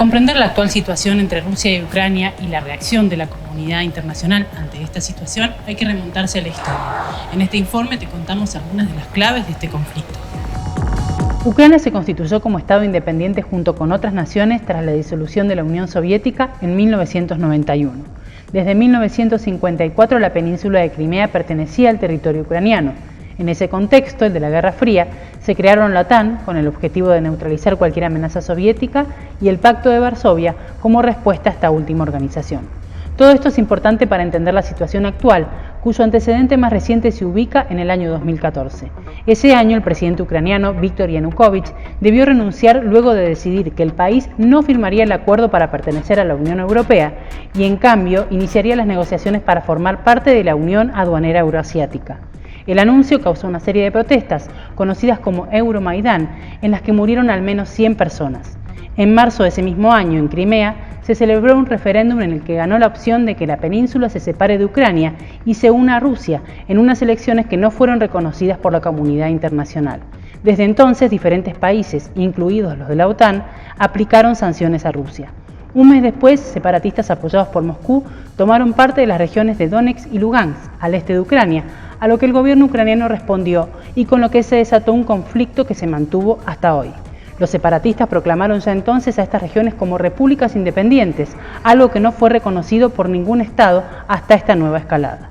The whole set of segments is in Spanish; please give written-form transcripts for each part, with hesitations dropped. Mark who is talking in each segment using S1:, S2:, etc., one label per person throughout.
S1: comprender la actual situación entre Rusia y Ucrania y la reacción de la comunidad internacional ante esta situación, hay que remontarse a la historia. En este informe te contamos algunas de las claves de este conflicto.
S2: Ucrania se constituyó como Estado independiente junto con otras naciones tras la disolución de la Unión Soviética en 1991. Desde 1954 la península de Crimea pertenecía al territorio ucraniano. En ese contexto, el de la Guerra Fría, se crearon la OTAN con el objetivo de neutralizar cualquier amenaza soviética y el Pacto de Varsovia como respuesta a esta última organización. Todo esto es importante para entender la situación actual, cuyo antecedente más reciente se ubica en el año 2014. Ese año, el presidente ucraniano Viktor Yanukovych debió renunciar luego de decidir que el país no firmaría el acuerdo para pertenecer a la Unión Europea y, en cambio, iniciaría las negociaciones para formar parte de la Unión Aduanera Euroasiática. El anuncio causó una serie de protestas, conocidas como Euromaidán, en las que murieron al menos 100 personas. En marzo de ese mismo año, en Crimea, se celebró un referéndum en el que ganó la opción de que la península se separe de Ucrania y se una a Rusia, en unas elecciones que no fueron reconocidas por la comunidad internacional. Desde entonces, diferentes países, incluidos los de la OTAN, aplicaron sanciones a Rusia. Un mes después, separatistas apoyados por Moscú tomaron parte de las regiones de Donetsk y Lugansk, al este de Ucrania, a lo que el gobierno ucraniano respondió y con lo que se desató un conflicto que se mantuvo hasta hoy. Los separatistas proclamaron ya entonces a estas regiones como repúblicas independientes, algo que no fue reconocido por ningún Estado hasta esta nueva escalada.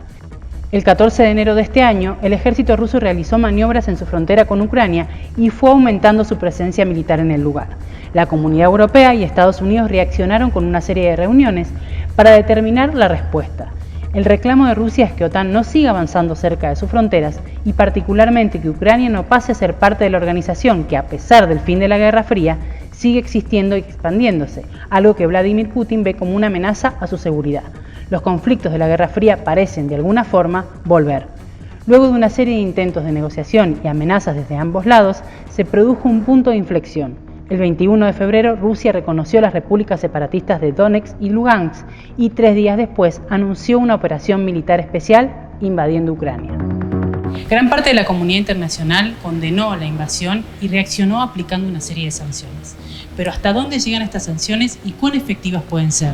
S2: El 14 de enero de este año, el ejército ruso realizó maniobras en su frontera con Ucrania y fue aumentando su presencia militar en el lugar. La Comunidad Europea y Estados Unidos reaccionaron con una serie de reuniones para determinar la respuesta. El reclamo de Rusia es que OTAN no siga avanzando cerca de sus fronteras y particularmente que Ucrania no pase a ser parte de la organización que, a pesar del fin de la Guerra Fría, sigue existiendo y expandiéndose, algo que Vladimir Putin ve como una amenaza a su seguridad. Los conflictos de la Guerra Fría parecen, de alguna forma, volver. Luego de una serie de intentos de negociación y amenazas desde ambos lados, se produjo un punto de inflexión. El 21 de febrero, Rusia reconoció las repúblicas separatistas de Donetsk y Lugansk y 3 días después anunció una operación militar especial invadiendo Ucrania.
S1: Gran parte de la comunidad internacional condenó la invasión y reaccionó aplicando una serie de sanciones. Pero ¿hasta dónde llegan estas sanciones y cuán efectivas pueden ser?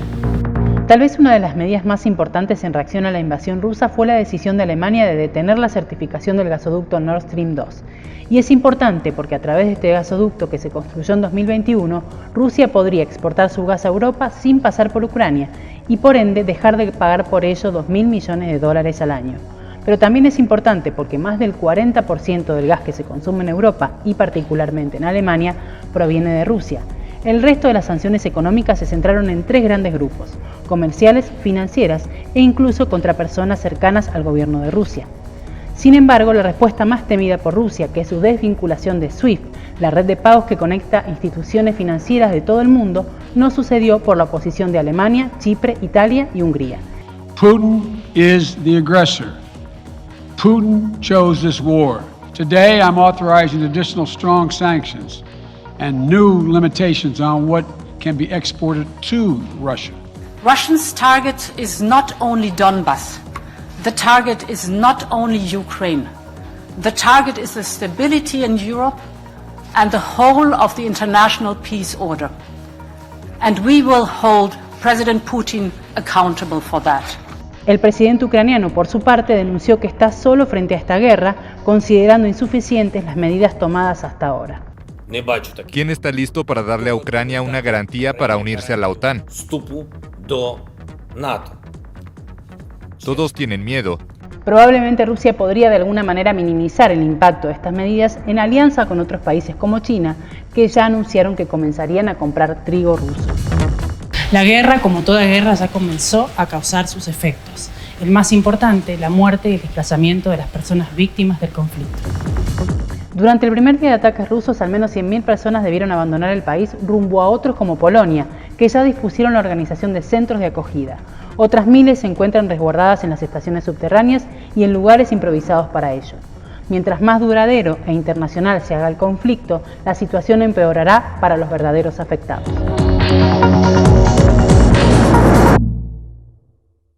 S2: Tal vez una de las medidas más importantes en reacción a la invasión rusa fue la decisión de Alemania de detener la certificación del gasoducto Nord Stream 2. Y es importante porque a través de este gasoducto que se construyó en 2021, Rusia podría exportar su gas a Europa sin pasar por Ucrania y por ende dejar de pagar por ello $2.000 millones al año. Pero también es importante porque más del 40% del gas que se consume en Europa y particularmente en Alemania proviene de Rusia. El resto de las sanciones económicas se centraron en 3 grandes grupos: comerciales, financieras e incluso contra personas cercanas al gobierno de Rusia. Sin embargo, la respuesta más temida por Rusia, que es su desvinculación de SWIFT, la red de pagos que conecta instituciones financieras de todo el mundo, no sucedió por la oposición de Alemania, Chipre, Italia y Hungría.
S3: Putin is the aggressor. Putin chose this war. Today, I'm authorizing additional strong sanctions and new limitations on what can be exported to Russia.
S4: Russia's target is not only Donbas. The target is not only Ukraine. The target is the stability in Europe and the whole of the international peace order. And we will hold President Putin accountable for that.
S2: El presidente ucraniano, por su parte, denunció que está solo frente a esta guerra, considerando insuficientes las medidas tomadas hasta ahora.
S5: ¿Quién está listo para darle a Ucrania una garantía para unirse a la OTAN? Todos tienen miedo.
S2: Probablemente Rusia podría de alguna manera minimizar el impacto de estas medidas en alianza con otros países como China, que ya anunciaron que comenzarían a comprar trigo ruso.
S1: La guerra, como toda guerra, ya comenzó a causar sus efectos. El más importante, la muerte y el desplazamiento de las personas víctimas del conflicto.
S2: Durante el primer día de ataques rusos, al menos 100.000 personas debieron abandonar el país rumbo a otros como Polonia, que ya dispusieron la organización de centros de acogida. Otras miles se encuentran resguardadas en las estaciones subterráneas y en lugares improvisados para ello. Mientras más duradero e internacional se haga el conflicto, la situación empeorará para los verdaderos afectados.